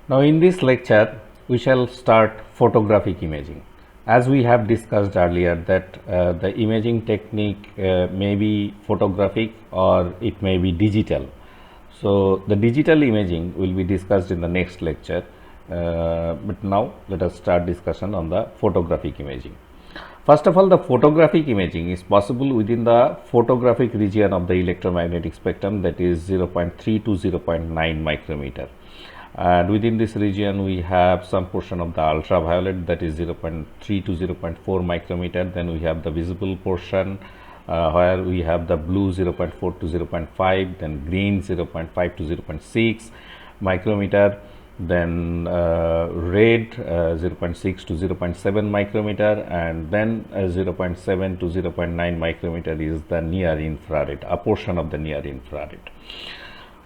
Now in this lecture we shall start photographic imaging. As we have discussed earlier that the imaging technique may be photographic or it may be digital. So the digital imaging will be discussed in the next lecture, but now let us start discussion on the photographic imaging. First of all, the photographic imaging is possible within the photographic region of the electromagnetic spectrum, that is 0.3 to 0.9 micrometer. And within this region we have some portion of the ultraviolet, that is 0.3 to 0.4 micrometer. Then we have the visible portion where we have the blue 0.4 to 0.5, then green 0.5 to 0.6 micrometer, then red 0.6 to 0.7 micrometer, and then 0.7 to 0.9 micrometer is the near infrared, a portion of the near infrared.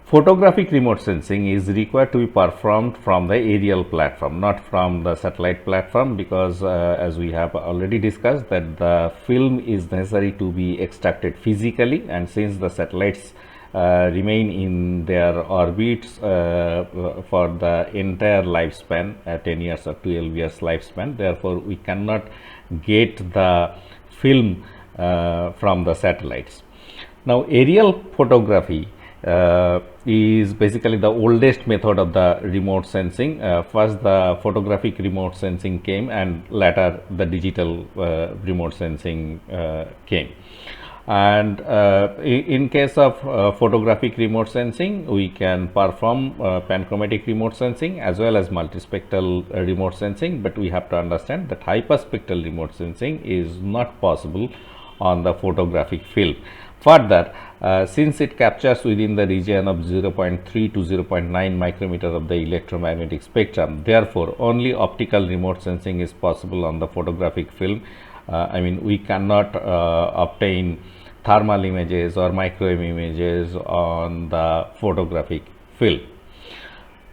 Photographic remote sensing is required to be performed from the aerial platform, not from the satellite platform, because as we have already discussed that the film is necessary to be extracted physically, and since the satellites remain in their orbits for the entire lifespan, 10 years or 12 years lifespan, therefore we cannot get the film from the satellites. Now aerial photography is basically the oldest method of the remote sensing. First the photographic remote sensing came, and later the digital remote sensing came. And in case of photographic remote sensing, we can perform panchromatic remote sensing as well as multispectral remote sensing, but we have to understand that hyperspectral remote sensing is not possible on the photographic film. Further, since it captures within the region of 0.3 to 0.9 micrometer of the electromagnetic spectrum, therefore only optical remote sensing is possible on the photographic film. I mean, we cannot obtain thermal images or microwave images on the photographic film.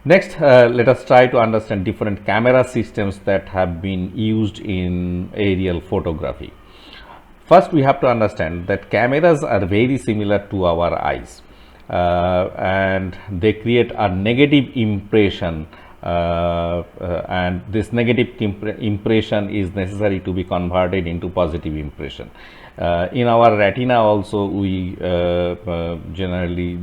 Next, let us try to understand different camera systems that have been used in aerial photography. First, we have to understand that cameras are very similar to our eyes, and they create a negative impression, and this negative impression is necessary to be converted into positive impression. In our retina also we generate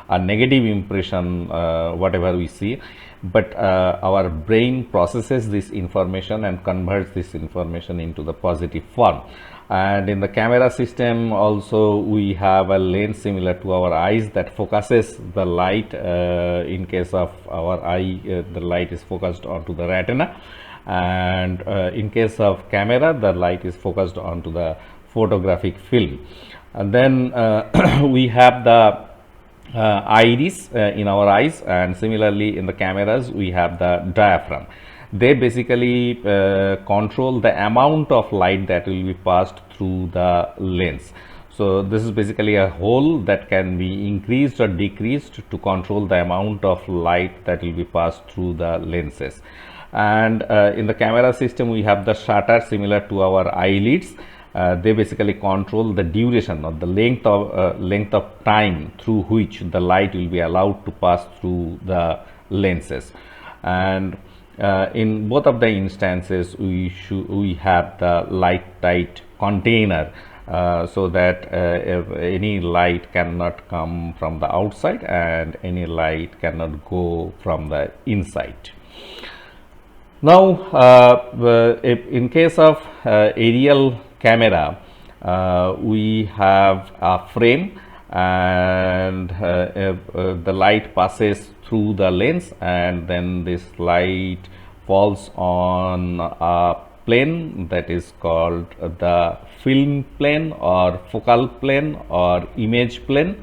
a negative impression whatever we see, but our brain processes this information and converts this information into the positive form. And in the camera system also we have a lens similar to our eyes that focuses the light. In case of our eye, the light is focused onto the retina, and in case of camera the light is focused onto the photographic film. And then we have the iris in our eyes, and similarly in the cameras we have the diaphragm. They basically control the amount of light that will be passed through the lens. So this is basically a hole that can be increased or decreased to control the amount of light that will be passed through the lenses. And in the camera system we have the shutter similar to our eyelids. They basically control the duration or the length of time through which the light will be allowed to pass through the lenses. And in both of the instances we have the light tight container, so that any light cannot come from the outside and any light cannot go from the inside. Now in case of aerial camera, we have a frame, and the light passes through the lens, and then this light falls on a plane that is called the film plane or focal plane or image plane,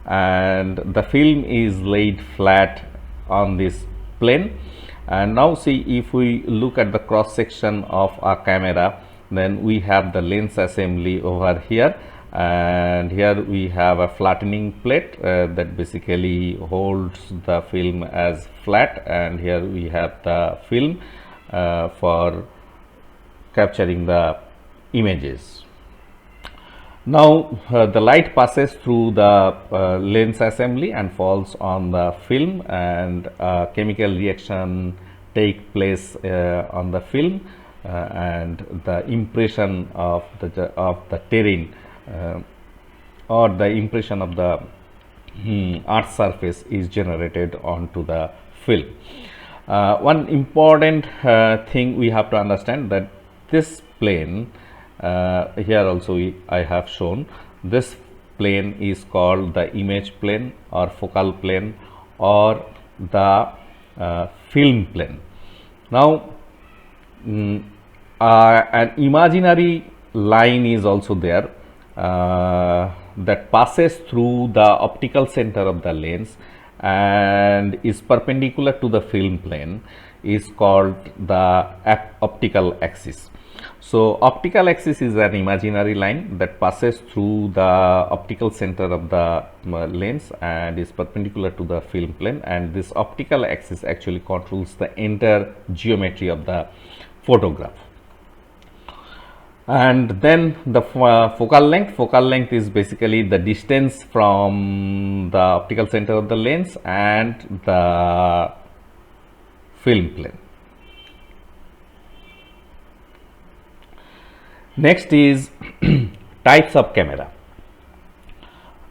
and the film is laid flat on this plane. And now see, if we look at the cross section of a camera, then we have the lens assembly over here, and here we have a flattening plate that basically holds the film as flat, and here we have the film for capturing the images. Now the light passes through the lens assembly and falls on the film, and chemical reaction take place on the film, and the impression of the terrain or the impression of the earth surface is generated onto the film. One important thing we have to understand, that this plane, here also I have shown, this plane is called the image plane or focal plane or the film plane. Now an imaginary line is also there that passes through the optical center of the lens and is perpendicular to the film plane, is called the optical axis. So optical axis is an imaginary line that passes through the optical center of the lens and is perpendicular to the film plane, and this optical axis actually controls the entire geometry of the photograph. And then the focal length is basically the distance from the optical center of the lens and the film plane. Next is types of camera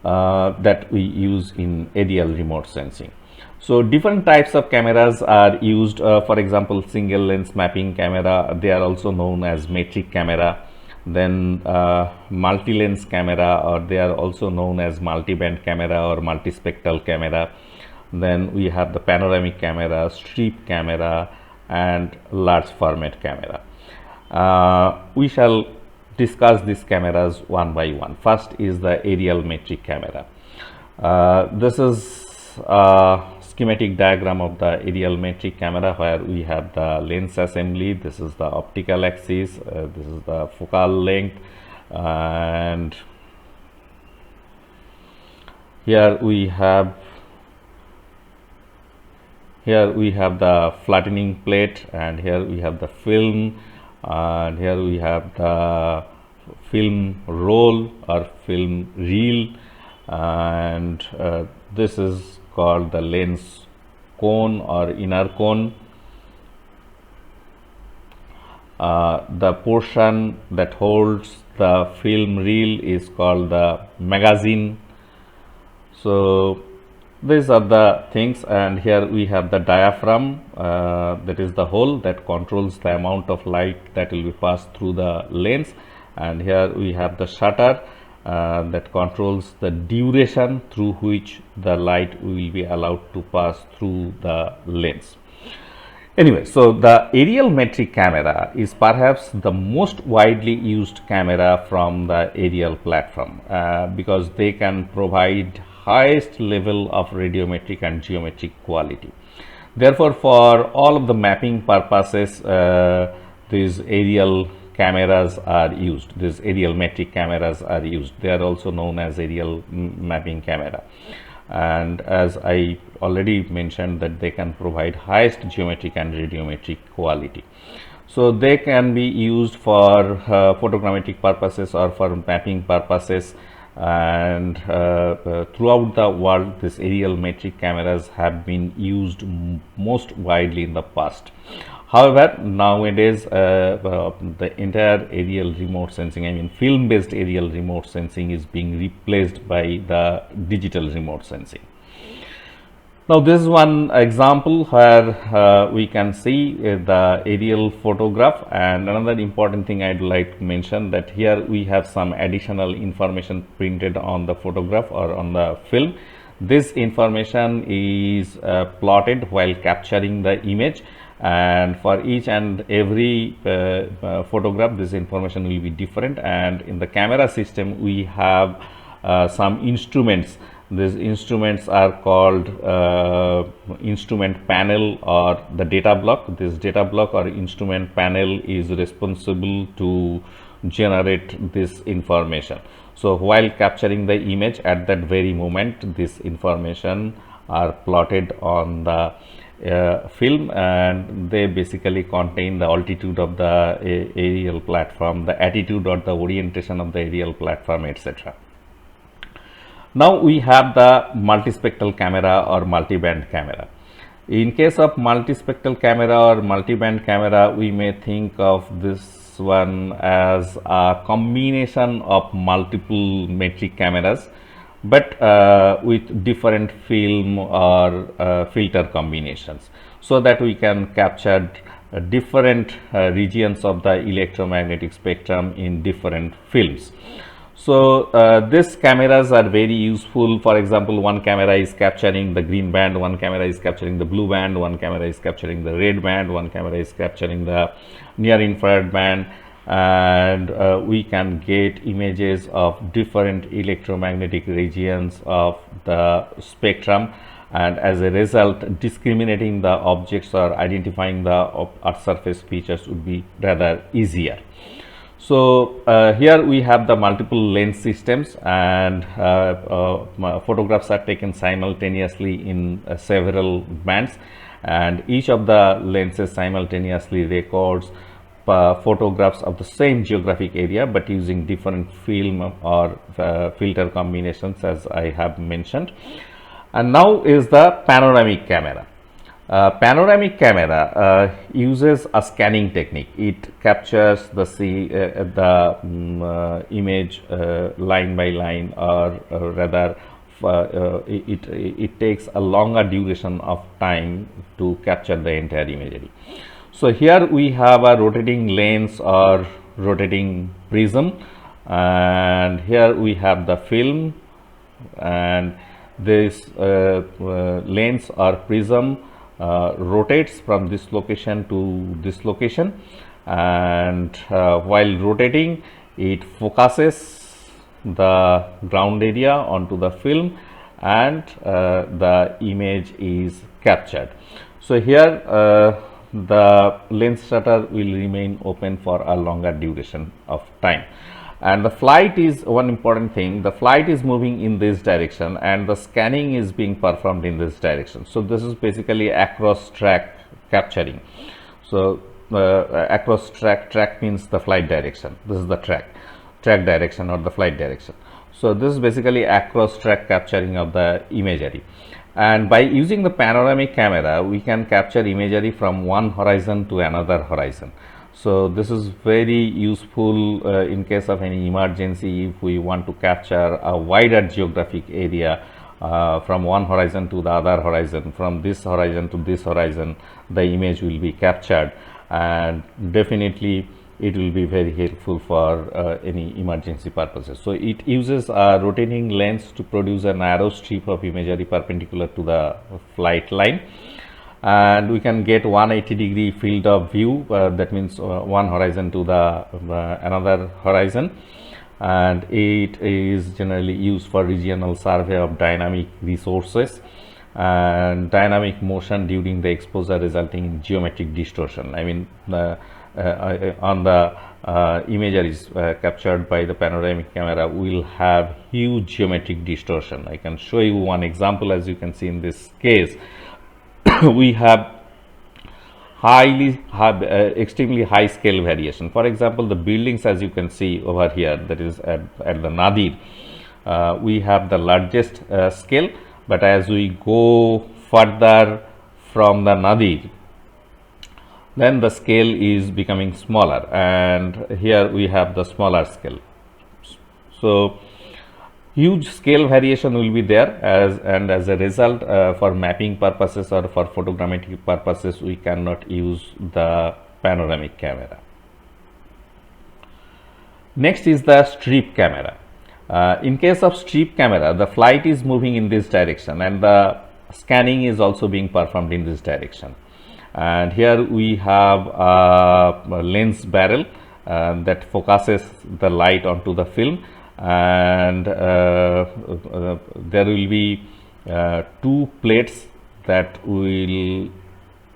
that we use in aerial remote sensing. So different types of cameras are used, for example, single lens mapping camera, they are also known as metric camera. Then multi-lens camera, or they are also known as multi-band camera or multispectral camera. Then we have the panoramic camera, strip camera, and large format camera. We shall discuss these cameras one by one. First is the aerial metric camera. This is a schematic diagram of the aerial metric camera, where we have the lens assembly, this is the optical axis, this is the focal length, and here we have the flattening plate, and here we have the film, and here we have the film roll or film reel, and this is called the lens cone or inner cone. The portion that holds the film reel is called the magazine. So these are the things, and here we have the diaphragm, that is the hole that controls the amount of light that will be passed through the lens, and here we have the shutter that controls the duration through which the light will be allowed to pass through the lens. Anyway, so the aerial metric camera is perhaps the most widely used camera from the aerial platform, because they can provide highest level of radiometric and geometric quality. Therefore, for all of the mapping purposes, these aerial cameras are used, these aerial metric cameras are used. They are also known as aerial mapping camera, and as I already mentioned, that they can provide highest geometric and radiometric quality. So they can be used for photogrammetric purposes or for mapping purposes, and throughout the world these aerial metric cameras have been used most widely in the past. However, nowadays the entire aerial remote sensing, I mean film based aerial remote sensing, is being replaced by the digital remote sensing. Now this is one example where we can see the aerial photograph, and another important thing I'd like to mention, that here we have some additional information printed on the photograph or on the film. This information is plotted while capturing the image, and for each and every photograph this information will be different. And in the camera system we have some instruments. These instruments are called instrument panel or the data block. This data block or instrument panel is responsible to generate this information. So while capturing the image, at that very moment this information are plotted on the film, and they basically contain the altitude of the aerial platform, the attitude or the orientation of the aerial platform, etc. Now we have the multispectral camera or multiband camera. In case of multispectral camera or multiband camera, we may think of this one as a combination of multiple metric cameras, but with different film or filter combinations, so that we can capture different regions of the electromagnetic spectrum in different films. So these cameras are very useful. For example, one camera is capturing the green band, one camera is capturing the blue band, one camera is capturing the red band, one camera is capturing the near infrared band, and we can get images of different electromagnetic regions of the spectrum, and as a result discriminating the objects or identifying the earth surface features would be rather easier. So here we have the multiple lens systems, and photographs are taken simultaneously in several bands, and each of the lenses simultaneously records photographs of the same geographic area, but using different film or filter combinations, as I have mentioned. And now is the panoramic camera. Panoramic camera uses a scanning technique. It captures the image line by line, or rather it takes a longer duration of time to capture the entire imagery. So here we have a rotating lens or rotating prism, and here we have the film, and this lens or prism rotates from this location to this location, and while rotating it focuses the ground area onto the film, and the image is captured. So here the lens shutter will remain open for a longer duration of time. And the flight is one important thing. The flight is moving in this direction, and the scanning is being performed in this direction. So this is basically across track capturing. So across track means the flight direction. This is the track direction or the flight direction. So this is basically across track capturing of the imagery. And by using the panoramic camera, we can capture imagery from one horizon to another horizon. So this is very useful in case of any emergency. If we want to capture a wider geographic area from one horizon to the other horizon, from this horizon to this horizon, the image will be captured, and definitely it will be very helpful for any emergency purposes. So it uses a rotating lens to produce a narrow strip of imagery perpendicular to the flight line, and we can get 180-degree field of view, that means one horizon to the another horizon, and it is generally used for regional survey of dynamic resources and dynamic motion during the exposure resulting in geometric distortion. I mean, on the imageries captured by the panoramic camera will have huge geometric distortion. I can show you one example. As you can see in this case, we have extremely high scale variation. For example, the buildings, as you can see over here, that is at the Nadir, we have the largest scale, but as we go further from the Nadir, then the scale is becoming smaller, and here we have the smaller scale. So huge scale variation will be there, and as a result, for mapping purposes or for photogrammetric purposes, we cannot use the panoramic camera. Next is the strip camera. In case of strip camera, the flight is moving in this direction, and the scanning is also being performed in this direction. And here we have a lens barrel that focuses the light onto the film, and there will be two plates that will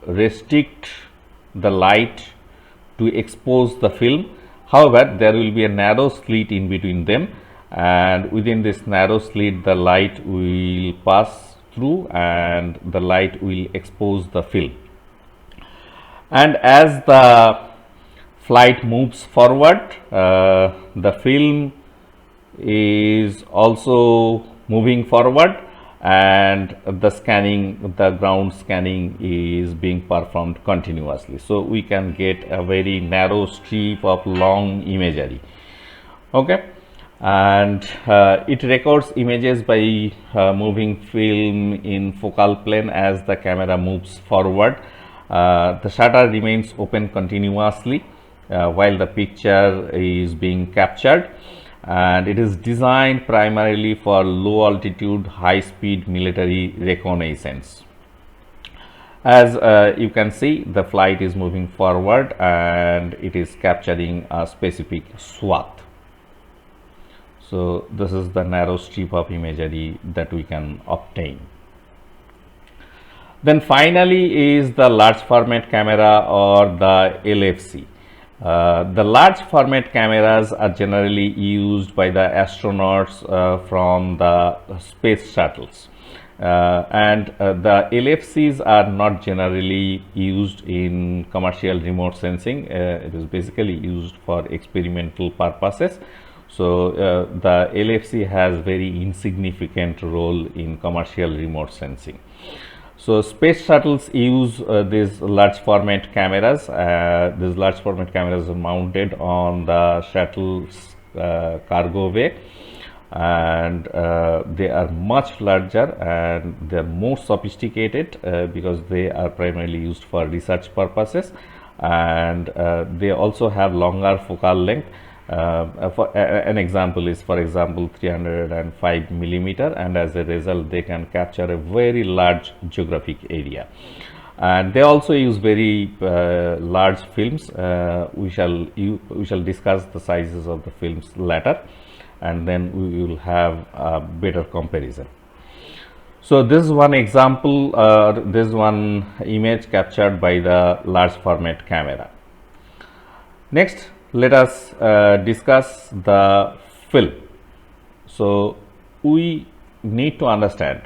restrict the light to expose the film. However, there will be a narrow slit in between them, and within this narrow slit the light will pass through and the light will expose the film. And as the flight moves forward, the film is also moving forward, and the ground scanning is being performed continuously. So we can get a very narrow strip of long imagery. Okay, and it records images by moving film in focal plane. As the camera moves forward, the shutter remains open continuously while the picture is being captured, and it is designed primarily for low altitude high speed military reconnaissance. As you can see, the flight is moving forward and it is capturing a specific swath. So this is the narrow strip of imagery that we can obtain. Then finally is the large format camera, or the LFC. The large format cameras are generally used by the astronauts from the space shuttles, and the LFCs are not generally used in commercial remote sensing. It is basically used for experimental purposes. So the LFC has very insignificant role in commercial remote sensing. So space shuttles use these large format cameras. These large format cameras are mounted on the shuttle's cargo bay, and they are much larger and they are more sophisticated because they are primarily used for research purposes, and they also have longer focal length. For an example is, for example, 305 millimeter, and as a result they can capture a very large geographic area. And they also use very large films. We shall discuss the sizes of the films later, and then we will have a better comparison. So this is one example, this is one image captured by the large format camera. Next, let us discuss the film. So we need to understand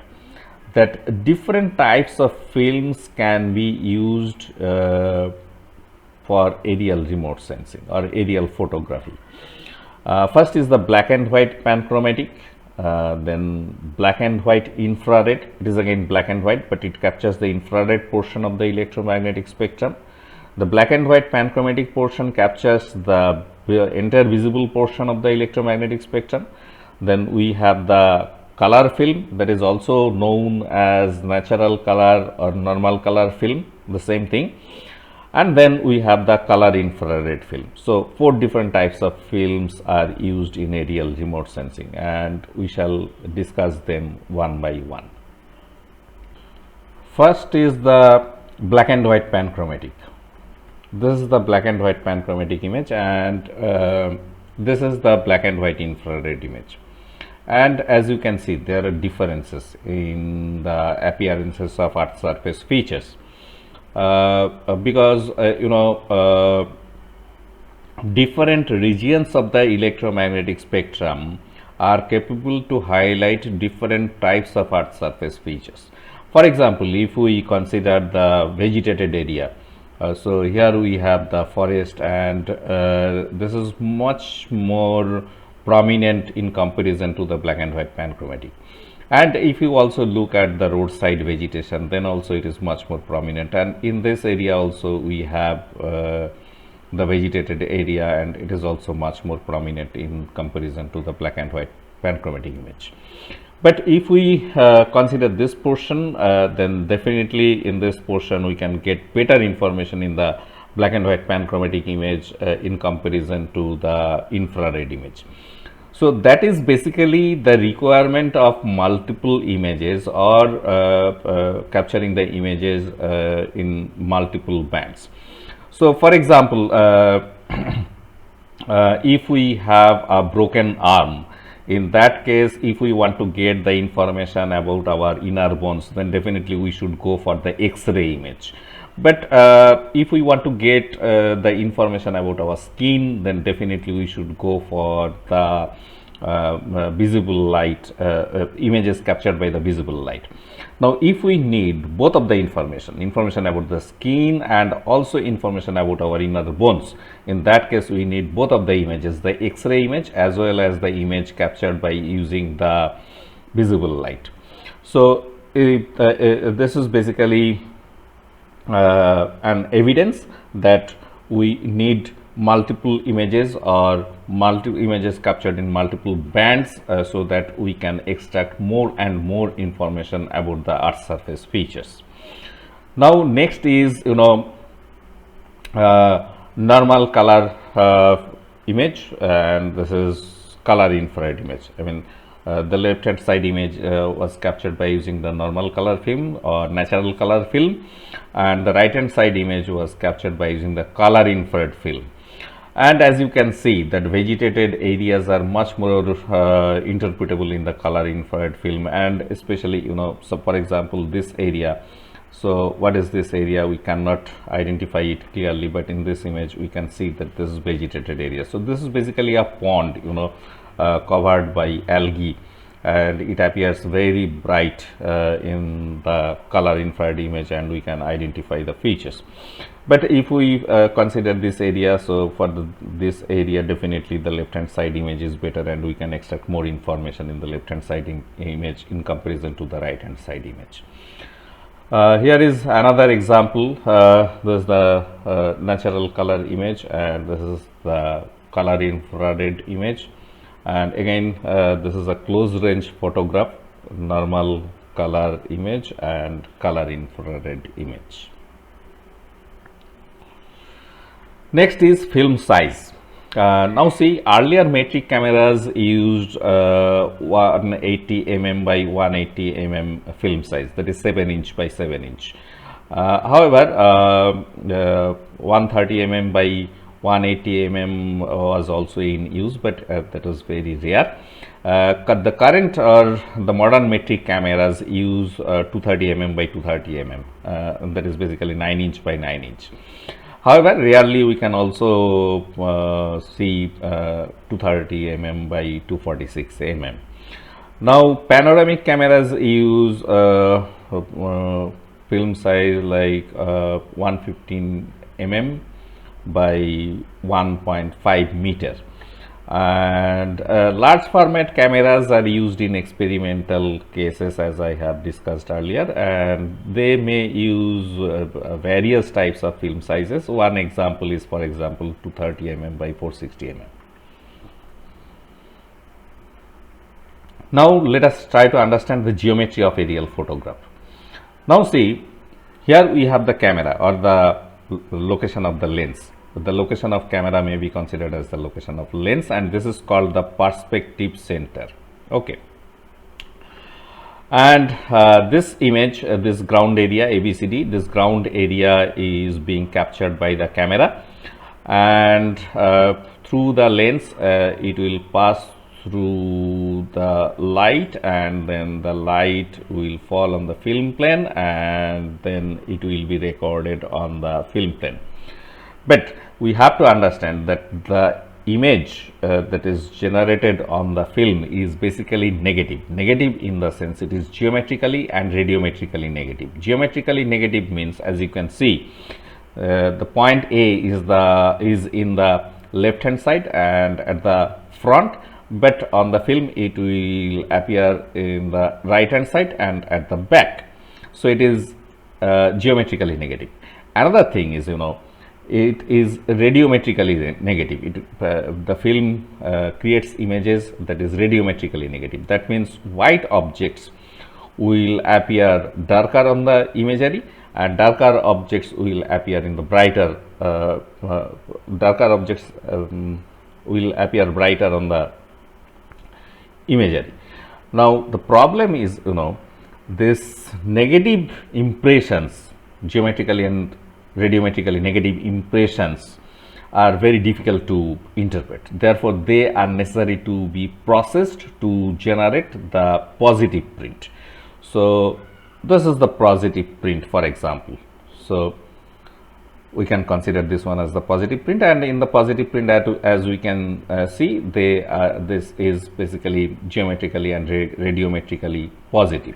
that different types of films can be used for aerial remote sensing or aerial photography. First is the black and white panchromatic, then black and white infrared. It is again black and white, but it captures the infrared portion of the electromagnetic spectrum. The black and white panchromatic portion captures the entire visible portion of the electromagnetic spectrum. Then we have the color film, that is also known as natural color or normal color film, the same thing. And then we have the color infrared film. So 4 different types of films are used in aerial remote sensing, and we shall discuss them one by one. First is the black and white panchromatic. This is the black and white panchromatic image, and this is the black and white infrared image. And as you can see, there are differences in the appearances of Earth surface features because different regions of the electromagnetic spectrum are capable to highlight different types of Earth surface features. For example, if we consider the vegetated area, so here we have the forest, and this is much more prominent in comparison to the black and white panchromatic. And if you also look at the roadside vegetation, then also it is much more prominent, and in this area also we have the vegetated area, and it is also much more prominent in comparison to the black and white panchromatic image. But if we consider this portion, then definitely in this portion we can get better information in the black and white panchromatic image in comparison to the infrared image. So that is basically the requirement of multiple images, or capturing the images in multiple bands. So for example, if we have a broken arm, in that case, if we want to get the information about our inner bones, then definitely we should go for the X-ray image. But if we want to get the information about our skin, then definitely we should go for the visible light, images captured by the visible light. Now if we need both of the information about the skin and also information about our inner bones, in that case we need both of the images, the X-ray image as well as the image captured by using the visible light. So this is basically an evidence that we need multiple images or multiple images captured in multiple bands, so that we can extract more and more information about the Earth's surface features. Now next is normal color image, and this is color infrared image. I mean, the left hand side image was captured by using the normal color film or natural color film, and the right hand side image was captured by using the color infrared film. And as you can see that vegetated areas are much more interpretable in the color infrared film, and especially so for example this area. So what is this area? We cannot identify it clearly, but in this image we can see that this is vegetated area. So this is basically a pond covered by algae, and it appears very bright in the color infrared image, and we can identify the features. But if we consider this area, so for this area definitely the left hand side image is better, and we can extract more information in the left hand side image in comparison to the right hand side image. Here is another example. This is the natural color image, and this is the color infrared image. And again this is a close range photograph, normal color image and color infrared image. Next is film size. Now see, earlier metric cameras used 180 mm by 180 mm film size, that is 7 inch by 7 inch. However 130 mm by 180 mm was also in use, but that was very rare. The current or the modern metric cameras use 230 mm by 230 mm, that is basically 9 inch by 9 inch. However, rarely we can also see 230 mm by 246 mm. Now panoramic cameras use film size like 115 mm by 1.5 meter, and large format cameras are used in experimental cases, as I have discussed earlier, and they may use various types of film sizes. One example is, for example, 230 mm by 460 mm. Now let us try to understand the geometry of aerial photograph. Now see, here we have the camera or the location of the lens. The location of camera may be considered as the location of lens, and this is called the perspective center. Okay. And this image, this ground area ABCD, this ground area is being captured by the camera, and through the lens it will pass through the light, and then the light will fall on the film plane, and then it will be recorded on the film plane. But we have to understand that the image that is generated on the film is basically negative in the sense it is geometrically and radiometrically negative. Geometrically negative means, as you can see, the point A is in the left hand side and at the front, but on the film it will appear in the right hand side and at the back. So it is geometrically negative. Another thing is, it is radiometrically negative. The film creates images that is radiometrically negative. That means white objects will appear darker on the imagery, and darker objects will appear in the brighter. Darker objects will appear brighter on the imagery. Now the problem is, this negative impressions, geometrically and radiometrically negative impressions, are very difficult to interpret. Therefore they are necessary to be processed to generate the positive print. So this is the positive print, for example. So we can consider this one as the positive print, and in the positive print, as we can see, this is basically geometrically and radiometrically positive.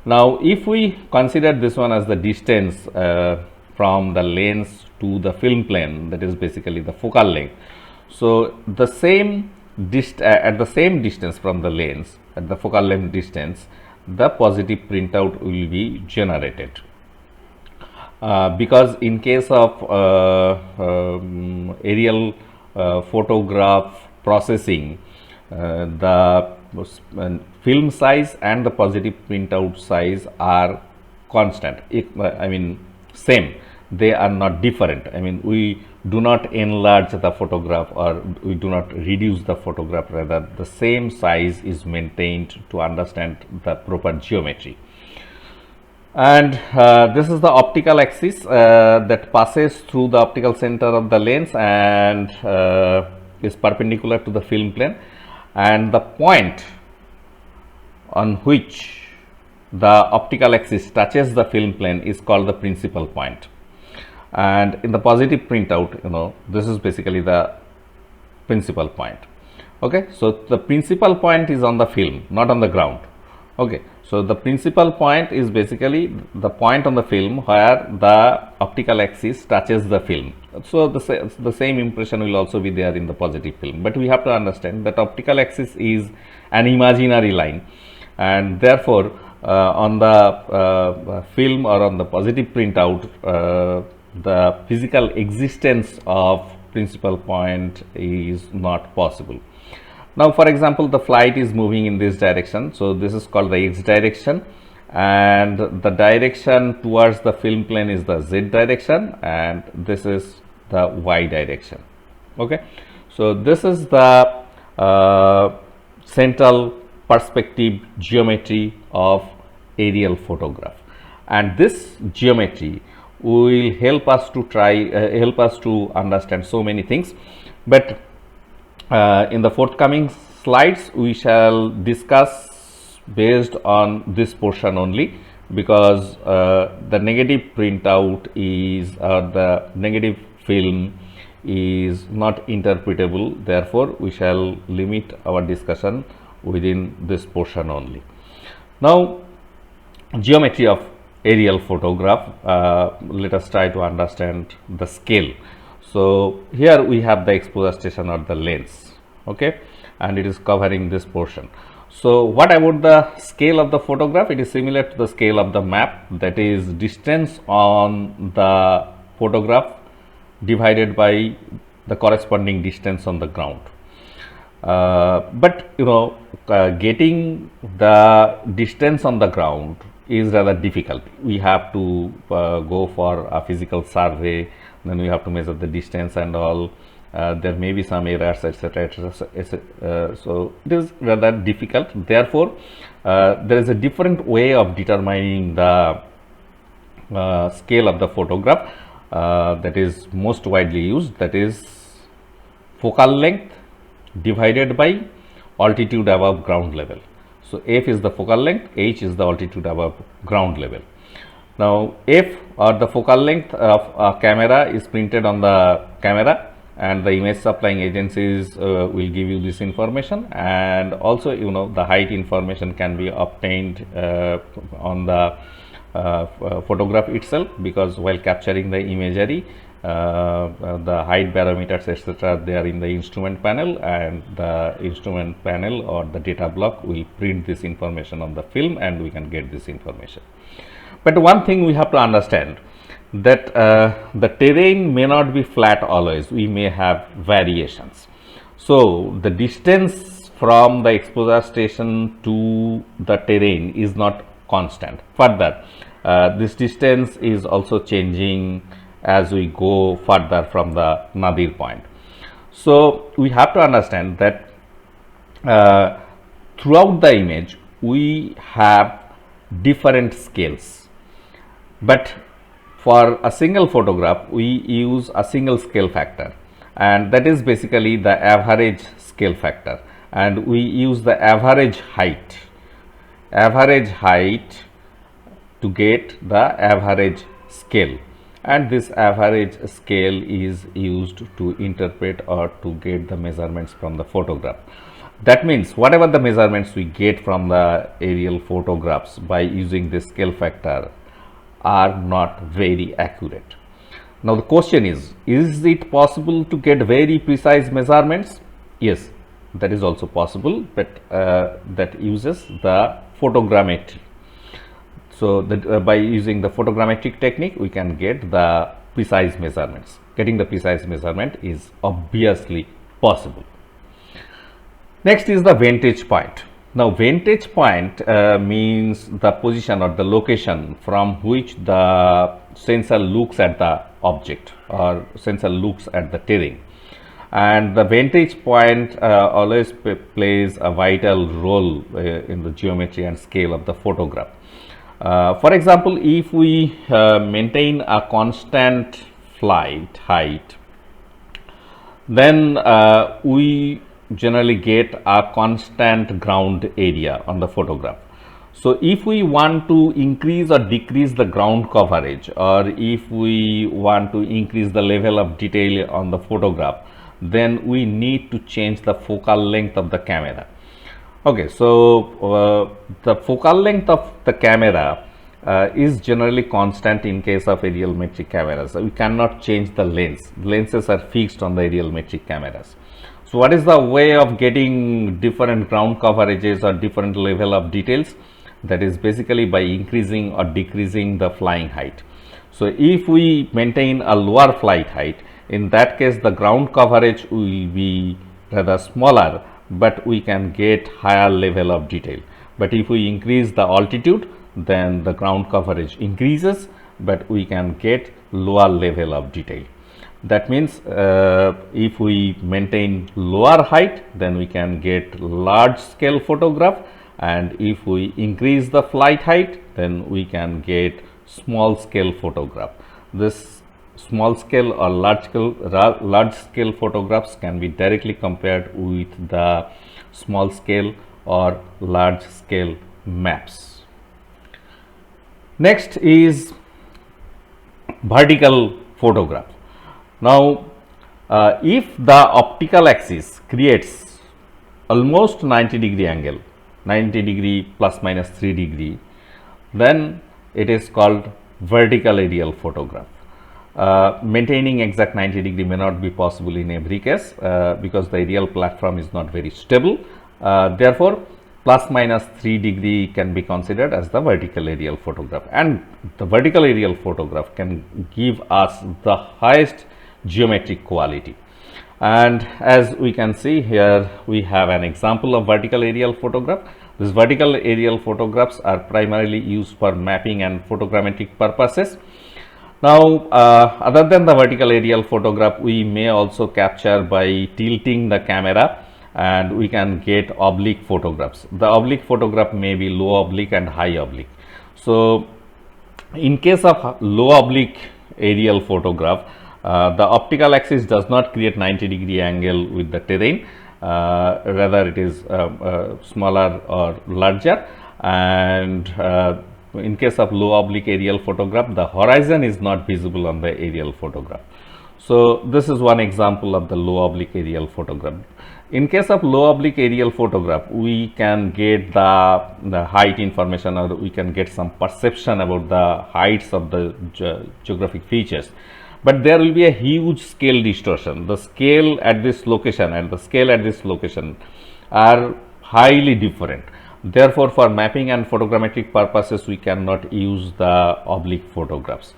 Now if we consider this one as the distance from the lens to the film plane, that is basically the focal length. So the same at the same distance from the lens, at the focal length distance, the positive printout will be generated. Because in case of aerial photograph processing, the film size and the positive printout size are constant. I mean same, they are not different. I mean, we do not enlarge the photograph or we do not reduce the photograph, rather the same size is maintained to understand the proper geometry. And this is the optical axis that passes through the optical center of the lens and is perpendicular to the film plane, and the point on which the optical axis touches the film plane is called the principal point. And in the positive printout, this is basically the principal point. Okay, so the principal point is on the film, not on the ground. Okay, so the principal point is basically the point on the film where the optical axis touches the film. So the same impression will also be there in the positive film, but we have to understand that optical axis is an imaginary line, and therefore on the film or on the positive printout, the physical existence of principal point is not possible. Now for example, the flight is moving in this direction, so this is called the x direction, and the direction towards the film plane is the z direction, and this is the y direction. Okay, so this is the central perspective geometry of aerial photograph, and this geometry will help us to understand so many things. But in the forthcoming slides we shall discuss based on this portion only, because the negative printout is the negative film is not interpretable. Therefore we shall limit our discussion within this portion only. Now geometry of aerial photograph, let us try to understand the scale. So here we have the exposure station or the lens, okay, and it is covering this portion. So what about the scale of the photograph? It is similar to the scale of the map, that is distance on the photograph divided by the corresponding distance on the ground. But getting the distance on the ground is rather difficult. We have to go for a physical survey, then we have to measure the distance and all. There may be some errors, etc. So it is rather difficult. Therefore there is a different way of determining the scale of the photograph that is most widely used, that is focal length divided by altitude above ground level. So f is the focal length, h is the altitude above ground level. Now f, or the focal length of a camera, is printed on the camera, and the image supplying agencies will give you this information, and also the height information can be obtained on the photograph itself, because while capturing the imagery, the height parameters, etc., they are in the instrument panel, and the instrument panel or the data block will print this information on the film, and we can get this information. But one thing we have to understand, that the terrain may not be flat always, we may have variations. So the distance from the exposure station to the terrain is not constant. Further, this distance is also changing as we go further from the nadir point. So we have to understand that throughout the image we have different scales, but for a single photograph we use a single scale factor, and that is basically the average scale factor, and we use the average height to get the average scale. and this average scale is used to interpret or to get the measurements from the photograph. That means whatever the measurements we get from the aerial photographs by using this scale factor are not very accurate. Now the question is it possible to get very precise measurements? Yes, that is also possible, but that uses the photogrammetry. So that by using the photogrammetric technique we can get the precise measurements. Getting the precise measurement is obviously possible. Next is the vantage point. Now vantage point means the position or the location from which the sensor looks at the object or sensor looks at the terrain, and the vantage point always plays a vital role in the geometry and scale of the photograph. For example, if we maintain a constant flight height, then we generally get a constant ground area on the photograph. So if we want to increase or decrease the ground coverage, or if we want to increase the level of detail on the photograph, then we need to change the focal length of the camera. Okay, so the focal length of the camera is generally constant in case of aerial metric cameras. So we cannot change the lens. Lenses are fixed on the aerial metric cameras. So what is the way of getting different ground coverages or different level of details? That is basically by increasing or decreasing the flying height. So if we maintain a lower flight height, in that case the ground coverage will be rather smaller, but we can get higher level of detail. But if we increase the altitude, then the ground coverage increases, but we can get lower level of detail. That means if we maintain lower height, then we can get large scale photograph, and if we increase the flight height, then we can get small scale photograph. This small scale or large scale photographs can be directly compared with the small scale or large scale maps. Next is vertical photograph. Now, if the optical axis creates almost 90-degree angle, 90-degree plus minus 3 degree, then it is called vertical aerial photograph. Maintaining exact 90-degree may not be possible in every case because the aerial platform is not very stable. Therefore, plus minus 3 degree can be considered as the vertical aerial photograph, and the vertical aerial photograph can give us the highest geometric quality. And as we can see here, we have an example of vertical aerial photograph. These vertical aerial photographs are primarily used for mapping and photogrammetric purposes. Now, other than the vertical aerial photograph, we may also capture by tilting the camera, and we can get oblique photographs. The oblique photograph may be low oblique and high oblique. So in case of low oblique aerial photograph, the optical axis does not create 90-degree angle with the terrain, rather it is smaller or larger, and in case of low oblique aerial photograph, the horizon is not visible on the aerial photograph. So this is one example of the low oblique aerial photograph. In case of low oblique aerial photograph, we can get the height information, or we can get some perception about the heights of the geographic features. But there will be a huge scale distortion. The scale at this location and the scale at this location are highly different. Therefore, for mapping and photogrammetric purposes, we cannot use the oblique photographs.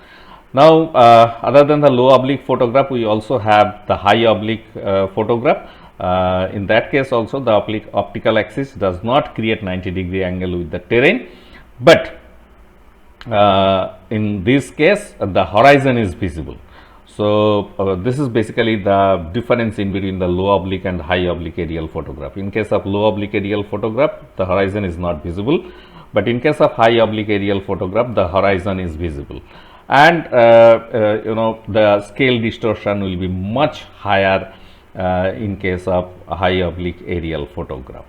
Now, other than the low oblique photograph, we also have the high oblique photograph. In that case also, the optical axis does not create 90-degree angle with the terrain, but in this case, the horizon is visible. So this is basically the difference in between the low oblique and high oblique aerial photograph. In case of low oblique aerial photograph, the horizon is not visible, but in case of high oblique aerial photograph, the horizon is visible, and the scale distortion will be much higher in case of high oblique aerial photograph.